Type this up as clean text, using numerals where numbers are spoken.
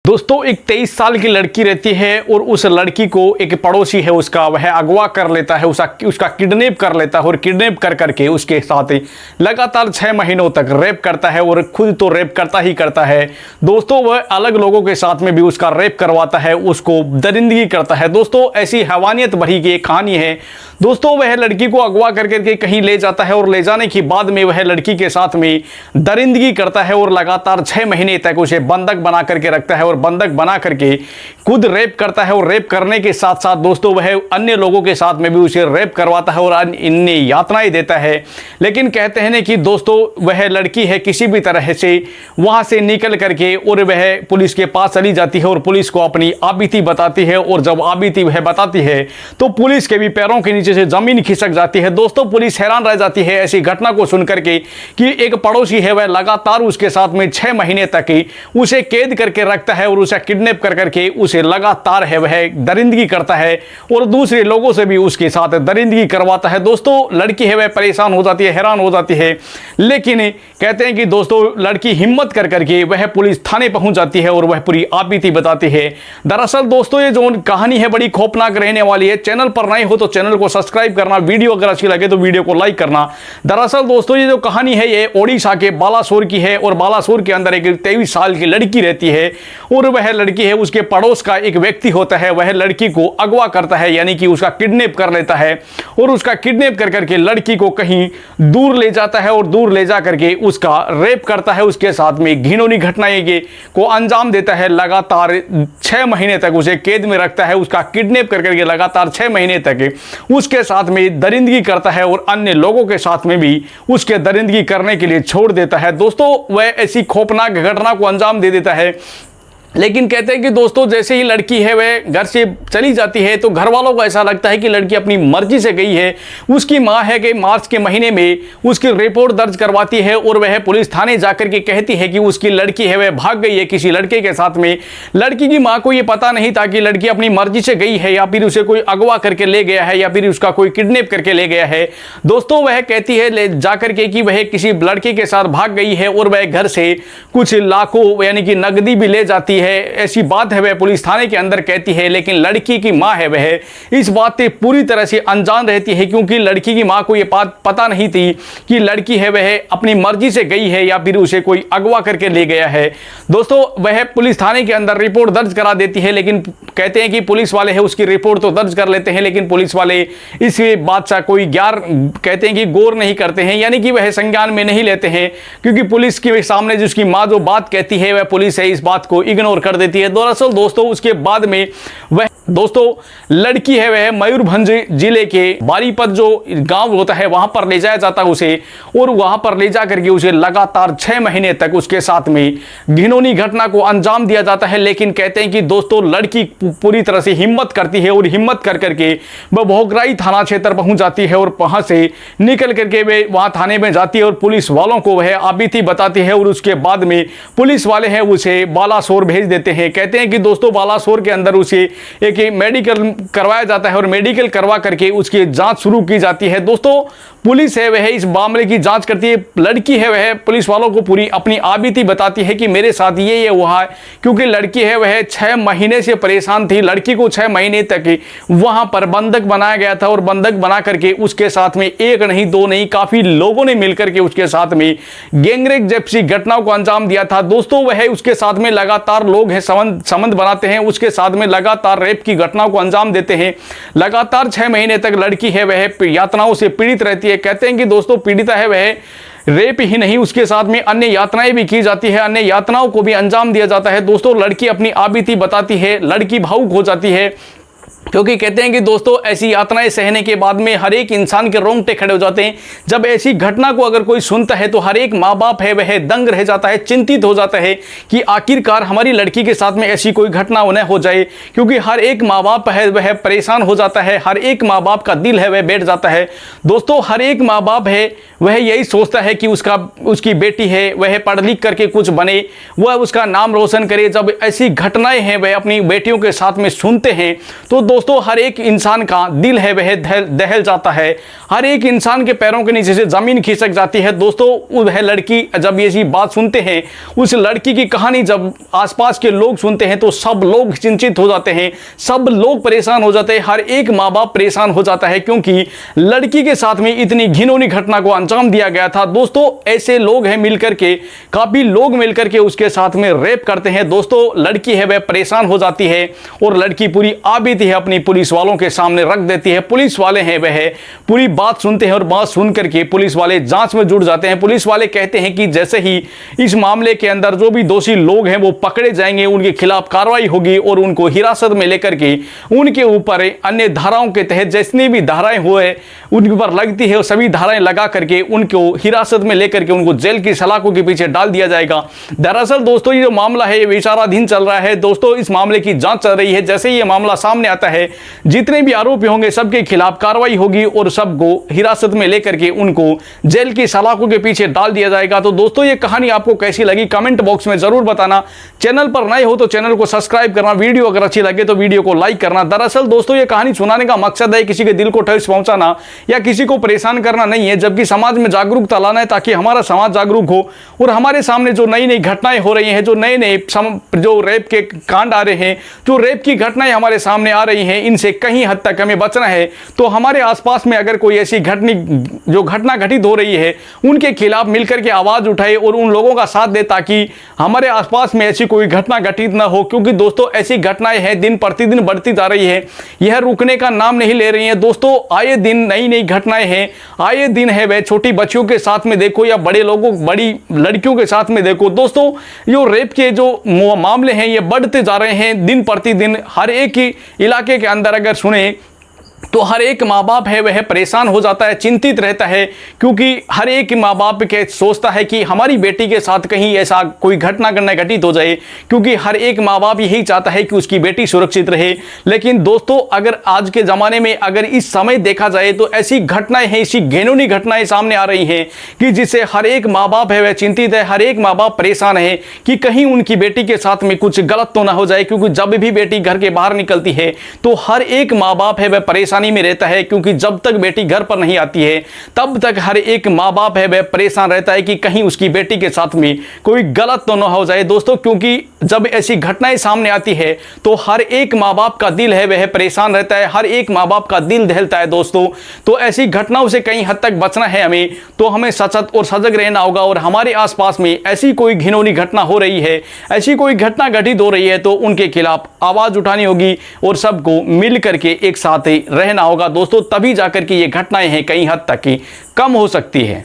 दोस्तों एक 23 साल की लड़की रहती है और उस लड़की को एक पड़ोसी है उसका वह अगवा कर लेता है, उसका किडनैप कर लेता है और किडनैप कर करके उसके साथ लगातार 6 महीनों तक रेप करता है और खुद तो रेप करता ही करता है। दोस्तों वह अलग लोगों के साथ में भी उसका रेप करवाता है, उसको दरिंदगी करता है। दोस्तों ऐसी हैवानियत भरी की एक कहानी है। दोस्तों वह लड़की को अगवा कर करके कहीं ले जाता है और ले जाने के बाद में वह लड़की के साथ में दरिंदगी करता है और लगातार 6 महीने तक उसे बंधक बना करके रखता है और बंधक बना करके खुद रेप करता है और रेप करने के साथ साथ दोस्तों वह अन्य लोगों के साथ में भी उसे रेप करवाता है और इन्हें यातनाएं देता है। लेकिन कहते हैं कि दोस्तों वह लड़की है किसी भी तरह से वहां से निकल करके और वह पुलिस के पास चली जाती है और पुलिस को अपनी आबीती बताती है। और जब आबीती वह बताती है तो पुलिस के भी पैरों के नीचे से जमीन खिसक जाती है। दोस्तों पुलिस हैरान रह जाती है ऐसी घटना को सुनकर के कि एक पड़ोसी है वह लगातार उसके साथ में 6 महीने तक ही उसे कैद करके रखता है और उसे किडनैप कर करके उसे लगातार है वह दरिंदगी करता है और दूसरे लोगों से भी उसके साथ दरिंदगी करवाता है। दोस्तों लड़की है वह परेशान हो जाती है, हैरान हो जाती है। लेकिन कहते हैं कि दोस्तों लड़की हिम्मत कर करके वह पुलिस थाने पहुंच जाती है और वह पूरी आपबीती बताती है। दरअसल दोस्तों ये जो कहानी है बड़ी खौफनाक रहने वाली है। चैनल पर नए हो तो चैनल को सब्सक्राइब करना, वीडियो अगर अच्छी लगे तो वीडियो को लाइक करना। दरअसल दोस्तों ये जो कहानी है ये ओडिशा के बालासोर की है और बालासोर के अंदर एक 23 साल की लड़की रहती है और वह लड़की है उसके पड़ोस का एक व्यक्ति होता है, वह लड़की को अगवा करता है यानी कि उसका किडनैप कर लेता है और उसका किडनैप कर करके लड़की को कहीं दूर ले जाता है और दूर ले जा करके उसका रेप करता है, उसके साथ में घिनौनी घटनाएं को अंजाम देता है। लगातार 6 महीने तक उसे कैद में रखता है, उसका किडनैप कर करके लगातार 6 महीने तक उसके साथ में दरिंदगी करता है और अन्य लोगों के साथ में भी उसके दरिंदगी करने के लिए छोड़ देता है। दोस्तों वह ऐसी खौफनाक घटना को अंजाम दे देता है। लेकिन कहते हैं कि दोस्तों जैसे ही लड़की है वह घर से चली जाती है तो घर वालों को ऐसा लगता है कि लड़की अपनी मर्जी से गई है। उसकी मां है कि मार्च के महीने में उसकी रिपोर्ट दर्ज करवाती है और वह पुलिस थाने जाकर के कहती है कि उसकी लड़की है वह भाग गई है किसी लड़के के साथ में। लड़की की मां को यह पता नहीं था कि लड़की अपनी मर्जी से गई है या फिर उसे कोई अगवा करके ले गया है या फिर उसका कोई किडनैप करके ले गया है। दोस्तों वह कहती है ले जाकर के कि वह किसी लड़के के साथ भाग गई है और वह घर से कुछ लाखों यानी कि नकदी भी ले जाती है। ऐसी बात है वह पुलिस थाने के अंदर कहती है। लेकिन लड़की की मां है वह इस बात से पूरी तरह से अनजान रहती है क्योंकि लड़की की मां को यह बात पता नहीं थी कि लड़की है वह अपनी मर्जी से गई है या फिर उसे कोई अगवा करके ले गया है। दोस्तों वह पुलिस थाने के अंदर रिपोर्ट दर्ज करा देती है। लेकिन कहते हैं कि पुलिस वाले है उसकी रिपोर्ट तो दर्ज कर लेते हैं लेकिन पुलिस वाले इस बात से कोई कहते हैं कि गौर नहीं करते हैं यानी कि वह संज्ञान में नहीं लेते हैं क्योंकि पुलिस के सामने जिसकी मां जो बात कहती है वह पुलिस है इस बात को इग्नोर कर देती है। दरअसल दोस्तों उसके बाद में वह लड़की है वह मयूरभंज जिले के बारीपत जो गांव होता है वहां पर ले जाया जाता है उसे और वहां पर ले जाकर के उसे लगातार 6 महीने तक उसके साथ में घिनौनी घटना को अंजाम दिया जाता है। लेकिन कहते हैं कि दोस्तों लड़की पूरी तरह से हिम्मत करती है और हिम्मत कर करके वह भोगराई थाना क्षेत्र पहुंच जाती है और वहां से निकल करके वे वहां थाने में जाती है और पुलिस वालों को वह आबीती बताती है और उसके बाद में पुलिस वाले हैं उसे बालासोर भेज देते हैं। कहते हैं कि दोस्तों बालासोर के अंदर उसे एक मेडिकल करवाया जाता है और मेडिकल करवा करके उसकी जांच शुरू की जाती है। दोस्तों पुलिस है वह इस मामले की जांच करती है। लड़की है वह पुलिस वालों को पूरी अपनी आबीती बताती है कि मेरे साथ ये हुआ है क्योंकि लड़की है वह 6 महीने से परेशान थी। लड़की को 6 महीने तक वहां पर बंधक बनाया गया था और बंधक बना करके उसके साथ में एक नहीं दो नहीं काफी लोगों ने मिलकर के उसके साथ में गैंगरेप जैसी घटनाओं को अंजाम दिया था। दोस्तों वह उसके साथ में लगातार लोग हैं संबंध बनाते हैं, उसके साथ में लगातार रेप की घटनाओं को अंजाम देते हैं। लगातार 6 महीने तक लड़की है वह यातनाओं से पीड़ित रहती है। कहते हैं कि दोस्तों पीड़िता है वह रेप ही नहीं उसके साथ में अन्य यातनाएं भी की जाती है, अन्य यातनाओं को भी अंजाम दिया जाता है। दोस्तों लड़की अपनी आबीती बताती है, लड़की भावुक हो जाती है क्योंकि कहते हैं कि दोस्तों ऐसी यातनाएं सहने के बाद में हर एक इंसान के रोंगटे खड़े हो जाते हैं। जब ऐसी घटना को अगर कोई सुनता है तो हर एक माँ बाप है वह दंग रह जाता है, चिंतित हो जाता है कि आखिरकार हमारी लड़की के साथ में ऐसी कोई घटना न हो जाए क्योंकि हर एक माँ बाप है वह परेशान हो जाता है, हर एक माँ बाप का दिल है वह बैठ जाता है। दोस्तों हर एक माँ बाप है वह यही सोचता है कि उसकी बेटी है वह पढ़ लिख करके कुछ बने, वह उसका नाम रोशन करे। जब ऐसी घटनाएं हैं वह अपनी बेटियों के साथ में सुनते हैं तो दोस्तों हर एक इंसान का दिल है वह दहल जाता है, हर एक इंसान के पैरों के नीचे से ज़मीन खिसक जाती है। दोस्तों वह लड़की जब ये बात सुनते हैं, उस लड़की की कहानी जब आसपास के लोग सुनते हैं तो सब लोग चिंतित हो जाते हैं, सब लोग परेशान हो जाते हैं, हर एक माँ बाप परेशान हो जाता है, क्योंकि लड़की के साथ में इतनी घिनौनी घटना को अंजाम दिया गया था। दोस्तों ऐसे लोग हैं मिलकर के, काफ़ी लोग मिलकर के उसके साथ में रेप करते हैं। दोस्तों लड़की है वह परेशान हो जाती है और लड़की पूरी आबिदी है अपनी पुलिस वालों के सामने रख देती है। पुलिस वाले हैं वह पूरी बात सुनते हैं और बात सुन करके पुलिस वाले जांच में जुट जाते हैं। पुलिस वाले कहते हैं कि जैसे ही इस मामले के अंदर जो भी दोषी लोग हैं वो पकड़े जाएंगे, उनके खिलाफ कार्रवाई होगी और उनको हिरासत में लेकर के उनके ऊपर अन्य धाराओं के तहत जितनी भी धाराएं हुए उनके ऊपर लगती है, सभी धाराएं लगा करके उनको हिरासत में लेकर के उनको जेल की सलाखों के पीछे डाल दिया जाएगा। दरअसल दोस्तों ये जो मामला है ये विचाराधीन चल रहा है। दोस्तों इस मामले की जांच चल रही है। जैसे ही ये मामला सामने आता है, जितने भी आरोपी होंगे सबके खिलाफ कार्रवाई होगी और सबको हिरासत में लेकर के उनको जेल की सलाखों के पीछे डाल दिया जाएगा। तो दोस्तों ये कहानी आपको कैसी लगी कमेंट बॉक्स में जरूर बताना। चैनल पर नए हो तो चैनल को सब्सक्राइब करना, वीडियो अगर अच्छी लगे तो वीडियो को लाइक करना। दरअसल दोस्तों ये कहानी सुनाने का मकसद है किसी के दिल को ठेस पहुंचाना या किसी को परेशान करना नहीं है, जबकि समाज में जागरूकता लाना है ताकि हमारा समाज जागरूक हो और हमारे सामने जो नई नई घटनाएं हो रही हैं, जो नए नए जो रेप के कांड आ रहे हैं, जो रेप की घटनाएं हमारे सामने आ रही हैं, इनसे कहीं हद तक हमें बचना है। तो हमारे आसपास में अगर कोई ऐसी घटना घटित हो रही है उनके खिलाफ मिलकर के आवाज उठाए और उन लोगों का साथ दे ताकि हमारे आसपास में ऐसी कोई घटना घटित ना हो। क्योंकि दोस्तों ऐसी घटनाएं हैं दिन प्रतिदिन बढ़ती जा रही है, यह रुकने का नाम नहीं ले रही हैं। दोस्तों आए दिन नई नई घटनाएं हैं, आए दिन है वह छोटी बच्चियों के साथ में देखो या बड़े लोगों बड़ी लड़कियों के साथ में देखो। दोस्तों जो रेप के जो मामले हैं ये बढ़ते जा रहे हैं दिन प्रतिदिन। हर एक ही इलाके के अंदर अगर सुने तो हर एक माँ बाप है वह परेशान हो जाता है, चिंतित रहता है, क्योंकि हर एक माँ बाप के सोचता है कि हमारी बेटी के साथ कहीं ऐसा कोई घटना घटित हो जाए, क्योंकि हर एक माँ बाप यही चाहता है कि उसकी बेटी सुरक्षित रहे। लेकिन दोस्तों अगर आज के ज़माने में अगर इस समय देखा जाए तो ऐसी घटनाएं हैं, ऐसी घिनौनी घटनाएं सामने आ रही हैं कि जिससे हर एक माँ बाप है वह चिंतित है, हर एक माँ बाप परेशान है कि कहीं उनकी बेटी के साथ में कुछ गलत तो ना हो जाए। क्योंकि जब भी बेटी घर के बाहर निकलती है तो हर एक माँ बाप है वह परेशानी में रहता है, क्योंकि जब तक बेटी घर पर नहीं आती है तब तक हर एक माँ बाप है वह परेशान रहता है कि कहीं उसकी बेटी के साथ में कोई गलत तो ना हो जाए। दोस्तों क्योंकि जब ऐसी घटनाएं सामने आती है तो हर एक माँ बाप का दिल है वह परेशान रहता है, हर एक माँ बाप का दिल दहलता है। दोस्तों तो ऐसी घटनाओं से कहीं हद तक बचना है हमें, तो हमें सचेत और सजग रहना होगा। और हमारे आसपास में ऐसी कोई घिनौनी घटना हो रही है, ऐसी कोई घटना घटित हो रही है तो उनके खिलाफ आवाज उठानी होगी और सबको मिल करके एक साथ ही रहना होगा। दोस्तों तभी जाकर के ये घटनाएं हैं कहीं हद तक की कम हो सकती है।